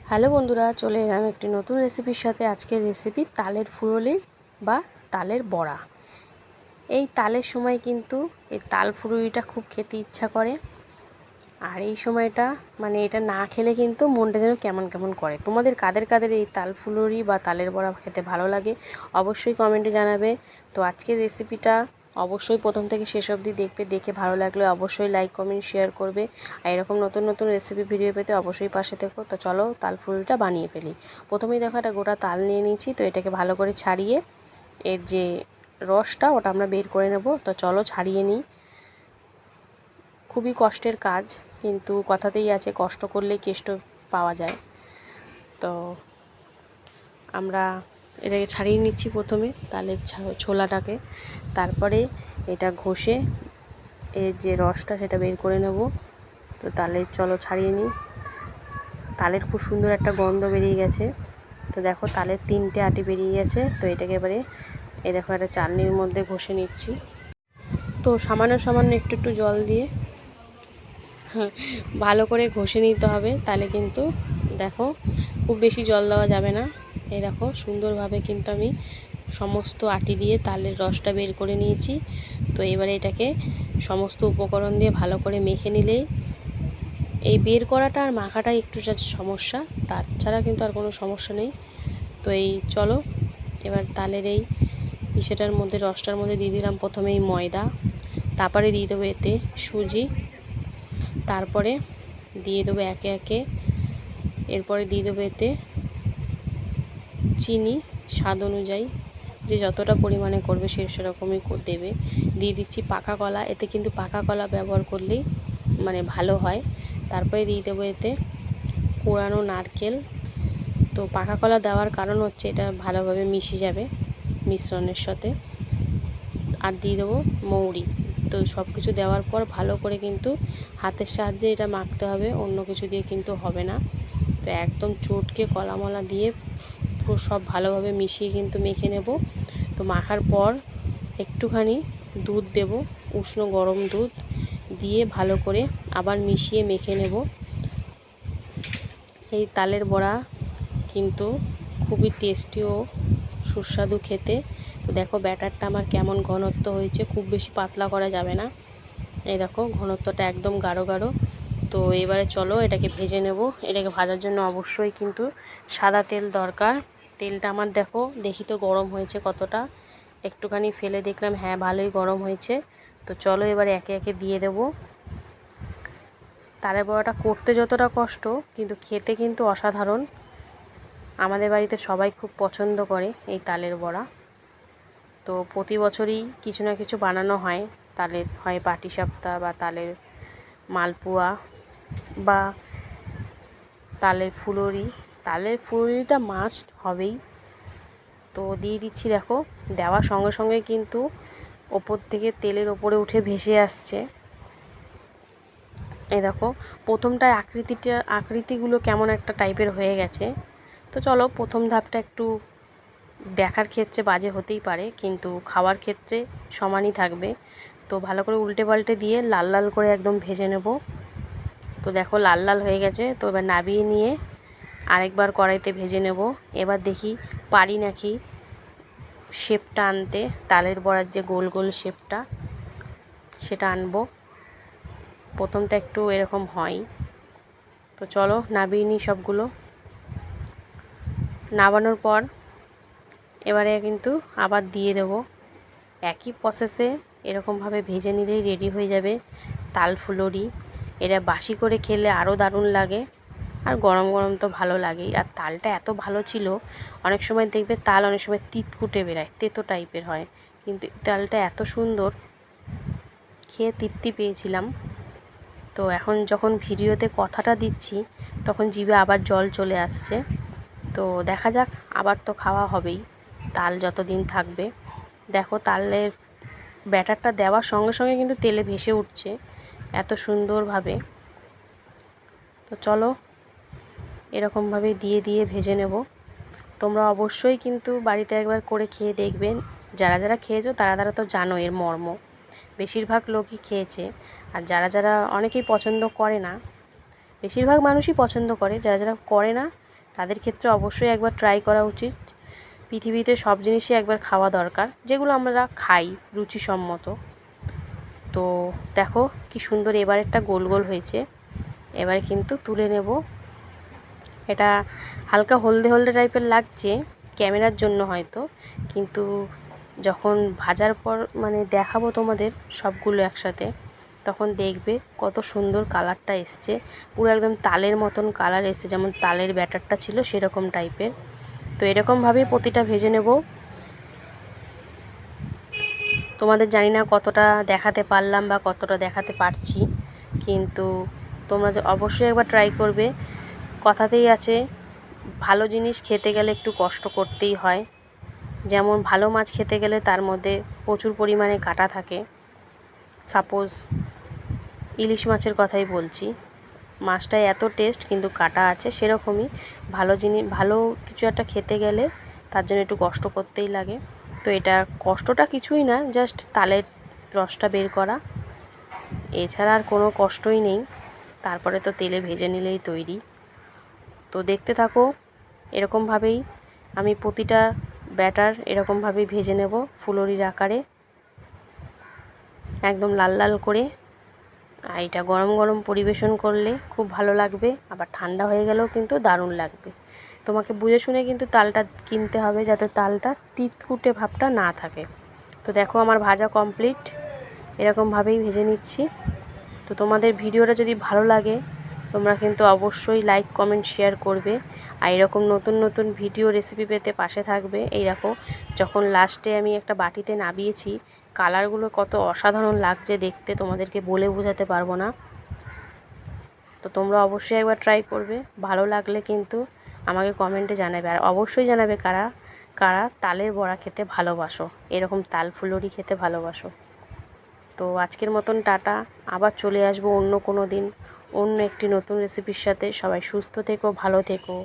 Hello বন্ধুরা, চলে এলাম একটি নতুন রেসিপির সাথে। আজকের রেসিপি তালের ফুরুলি বা তালের বড়া। এই তালের সময় কিন্তু এই তাল ফুরুলিটা খুব খেতে ইচ্ছা করে। আর এই সময়টা মানে এটা না খেলে কিন্তু মনটা যেন কেমন কেমন করে। তোমাদের কাদের কাদের এই তাল ফুলুরি বা তালের বড়া খেতে ভালো লাগে অবশ্যই কমেন্টে জানাবে। তো আজকের রেসিপিটা অবশ্যই প্রথম থেকে শেষ অবধি দেখবে, দেখে ভালো লাগলে অবশ্যই লাইক কমেন্ট শেয়ার করবে। আর এরকম নতুন নতুন রেসিপি ভিডিও পেতে অবশ্যই পাশে থেকো। তো চলো তাল ফুলুরিটা বানিয়ে ফেলি। প্রথমেই দেখো একটা গোটা তাল নিয়ে নিয়েছি, তো এটাকে ভালো করে ছাড়িয়ে এর যে রসটা ওটা আমরা বের করে নেব। তো চলো ছাড়িয়ে নিই। খুবই কষ্টের কাজ, কিন্তু কথাতেই আছে কষ্ট করলেই কেষ্ট পাওয়া যায়। তো আমরা এটাকে ছাড়িয়ে নিচ্ছি প্রথমে তালের ছোলাটাকে, তারপরে এটা ঘষে এর যে রসটা সেটা বের করে নেব। তো তালের চলো ছাড়িয়ে নিই। তালের খুব সুন্দর একটা গন্ধ বেরিয়ে গেছে। তো দেখো তালের 3টে আটি বেরিয়ে গেছে। তো এটাকে এবারে এই দেখো একটা চালনির মধ্যে ঘষে নিচ্ছি। তো সামান্য সামান্য একটু একটু জল দিয়ে ভালো করে ঘষে নিতে হবে, তাহলে কিন্তু দেখো খুব বেশি জল দেওয়া যাবে না। এই দেখো সুন্দরভাবে কিন্তু আমি সমস্ত আটি দিয়ে তালের রসটা বের করে নিয়েছি। তো এবারে এটাকে সমস্ত উপকরণ দিয়ে ভালো করে মেখে নিলেই, এই বের করাটা আর মাখাটা একটু সমস্যা, তাছাড়া কিন্তু আর কোনো সমস্যা নেই। তো এই চলো এবার তালের এই সেটার মধ্যে রসটার মধ্যে দিয়ে দিলাম প্রথমেই ময়দা, তারপরে দিয়ে দেবো এতে সুজি, তারপরে দিয়ে দেবো একে একে, এরপরে দিয়ে দেবো এতে চিনি স্বাদ অনুযায়ী, যে যতটা পরিমাণে করবে সেরকমই দেবে। দিয়ে দিচ্ছি পাকা কলা, এতে কিন্তু পাকা কলা ব্যবহার করলেই মানে ভালো হয়। তারপরে দিয়ে দেবো এতে কোড়ানো নারকেল। তো পাকা কলা দেওয়ার কারণ হচ্ছে এটা ভালোভাবে মিশে যাবে মিশ্রণের সাথে। আর দিয়ে দেবো মৌরি। তো সব কিছু দেওয়ার পর ভালো করে কিন্তু হাতের সাহায্যে এটা মাখতে হবে, অন্য কিছু দিয়ে কিন্তু হবে না। তো একদম চটকে কলামলা দিয়ে পুরো সব ভালোভাবে মিশিয়ে কিন্তু মেখে নেব। তো মাখার পর একটুখানি দুধ দেব, উষ্ণ গরম দুধ দিয়ে ভালো করে আবার মিশিয়ে মেখে নেব। এই তালের বড়া কিন্তু খুবই টেস্টি ও সুস্বাদু খেতে। তো দেখো ব্যাটারটা আমার কেমন ঘনত্ব হয়েছে, খুব বেশি পাতলা করা যাবে না। এই দেখো ঘনত্বটা একদম গাঢ় গাঢ়। তো এবারে চলো এটাকে ভেজে নেব। এটাকে ভাজার জন্য অবশ্যই কিন্তু সাদা তেল দরকার। তেলটা আমার দেখি তো গরম হয়েছে কতটা। একটুখানি ফেলে দেখলাম, হ্যাঁ ভালোই গরম হয়েছে। তো চলো এবারে একে একে দিয়ে দেব। তালের বড়াটা করতে যতটা কষ্ট, কিন্তু খেতে কিন্তু অসাধারণ। আমাদের বাড়িতে সবাই খুব পছন্দ করে এই তালের বড়া। তো প্রতি বছরই কিছু না কিছু বানানো হয় তালের, হয় পাটিসাপটা বা তালের মালপোয়া বা তালের ফুলুরি। তালের ফুলুরিটা মাস্ট হবেই। তো দিয়ে দিচ্ছি, দেখো দেওয়ার সঙ্গে সঙ্গে কিন্তু ওপর থেকে তেলের ওপরে উঠে ভেসে আসছে। এই দেখো প্রথমটায় আকৃতিগুলো কেমন একটা টাইপের হয়ে গেছে। তো চলো প্রথম ধাপটা একটু দেখার ক্ষেত্রে বাজে হতেই পারে, কিন্তু খাওয়ার ক্ষেত্রে সমানই থাকবে। তো ভালো করে উল্টে পাল্টে দিয়ে লাল লাল করে একদম ভেজে নেব। তো দেখো লাল লাল হয়ে গেছে। তো এবার নাবিয়ে নিয়ে আরেকবার কড়াইতে ভেজে নেব। এবার দেখি পারি নাকি শেপটা আনতে, তালের বড়ার যে গোল গোল শেপটা সেটা আনবো। প্রথমটা একটু এরকম হয়। তো চলো নাবিয়ে নিই সবগুলো। নাবানোর পর এবারে কিন্তু আবার দিয়ে দেবো একই প্রসেসে। এরকমভাবে ভেজে নিলেই রেডি হয়ে যাবে তাল ফুলুরি। এটা বাসি করে খেলে আরও দারুণ লাগে, আর গরম গরম তো ভালো লাগেই। আর তালটা এত ভালো ছিল, অনেক সময় দেখবে তাল অনেক সময় তিতকুটে বেরায়, তেতো টাইপের হয়, কিন্তু তালটা এত সুন্দর, খেয়ে তৃপ্তি পেয়েছিলাম। তো এখন যখন ভিডিওতে কথাটা দিচ্ছি তখন জিভে আবার জল চলে আসছে। তো দেখা যাক, আবার তো খাওয়া হবেই তাল যতদিন থাকবে। দেখো তালের ব্যাটারটা দেওয়ার সঙ্গে সঙ্গে কিন্তু তেলে ভেসে উঠছে এত সুন্দরভাবে। তো চলো এরকমভাবে দিয়ে দিয়ে ভেজে নেব। তোমরা অবশ্যই কিন্তু বাড়িতে একবার করে খেয়ে দেখবেন। যারা যারা খেয়েছো তারা তো জানো এর মর্ম, বেশিরভাগ লোকই খেয়েছে। আর যারা অনেকেই পছন্দ করে না, বেশিরভাগ মানুষই পছন্দ করে, যারা করে না তাদের ক্ষেত্রে অবশ্যই একবার ট্রাই করা উচিত। পৃথিবীতে সব জিনিসই একবার খাওয়া দরকার, যেগুলো আমরা খাই রুচিসম্মত। তো দেখো কি সুন্দর এবার একটা গোল গোল হয়েছে। এবার কিন্তু তুলে নেব। এটা হালকা হলদে হলদে টাইপের লাগছে ক্যামেরার জন্য হয়তো, কিন্তু যখন ভাজার পর মানে দেখাবো তোমাদের সবগুলো একসাথে, তখন দেখবে কত সুন্দর কালারটা এসছে। পুরো একদম তালের মতন কালার এসছে, যেমন তালের ব্যাটারটা ছিল সেরকম টাইপের। তো এরকমভাবেই প্রতিটা ভেজে নেব। তোমাদের জানি না কতটা দেখাতে পারলাম বা কতটা দেখাতে পারছি, কিন্তু তোমরা অবশ্যই একবার ট্রাই করবে। কথাতেই আছে, ভালো জিনিস খেতে গেলে একটু কষ্ট করতেই হয়। যেমন ভালো মাছ খেতে গেলে তার মধ্যে প্রচুর পরিমাণে কাঁটা থাকে। সাপোজ ইলিশ মাছের কথাই বলছি, মাছটায় এত টেস্ট কিন্তু কাঁটা আছে, সেরকমই ভালো কিছু একটা খেতে গেলে তার জন্য একটু কষ্ট করতেই লাগে। তো এটা কষ্টটা কিছুই না, জাস্ট তালের রসটা বের করা, এছাড়া আর কোনো কষ্টই নেই। তারপরে তো তেলে ভেজে নিলেই তৈরি। তো দেখতে থাকো, এরকমভাবেই আমি প্রতিটা ব্যাটার এরকমভাবেই ভেজে নেব ফুলুরির আকারে, একদম লাল লাল করে। আর এটা গরম গরম পরিবেশন করলে খুব ভালো লাগবে, আবার ঠান্ডা হয়ে গেলেও কিন্তু দারুণ লাগবে। তোমাকে বুঝে শুনে কিন্তু তালটা কিনতে হবে, যাতে তালটা তিতকুটে ভাবটা না থাকে। তো দেখো আমার ভাজা কমপ্লিট, এরকমভাবেই ভেজে নিচ্ছি। তো তোমাদের ভিডিওটা যদি ভালো লাগে তোমরা কিন্তু অবশ্যই লাইক কমেন্ট শেয়ার করবে, আর এরকম নতুন নতুন ভিডিও রেসিপি পেতে পাশে থাকবে। এই দেখো যখন লাস্টে আমি একটা বাটিতে নামিয়েছি, কালারগুলো কত অসাধারণ লাগছে দেখতে, তোমাদেরকে বলে বোঝাতে পারবো না। তো তোমরা অবশ্যই একবার ট্রাই করবে, ভালো লাগলে কিন্তু আমাকে কমেন্টে জানাবে। আর অবশ্যই জানাবে কারা কারা তালের বড়া খেতে ভালোবাসো, এরকম তাল ফুলুরি খেতে ভালোবাসো। তো আজকের মতন টাটা, আবার চলে আসবো অন্য কোনো দিন অন্য একটি নতুন রেসিপির সাথে। সবাই সুস্থ থেকো, ভালো থেকো।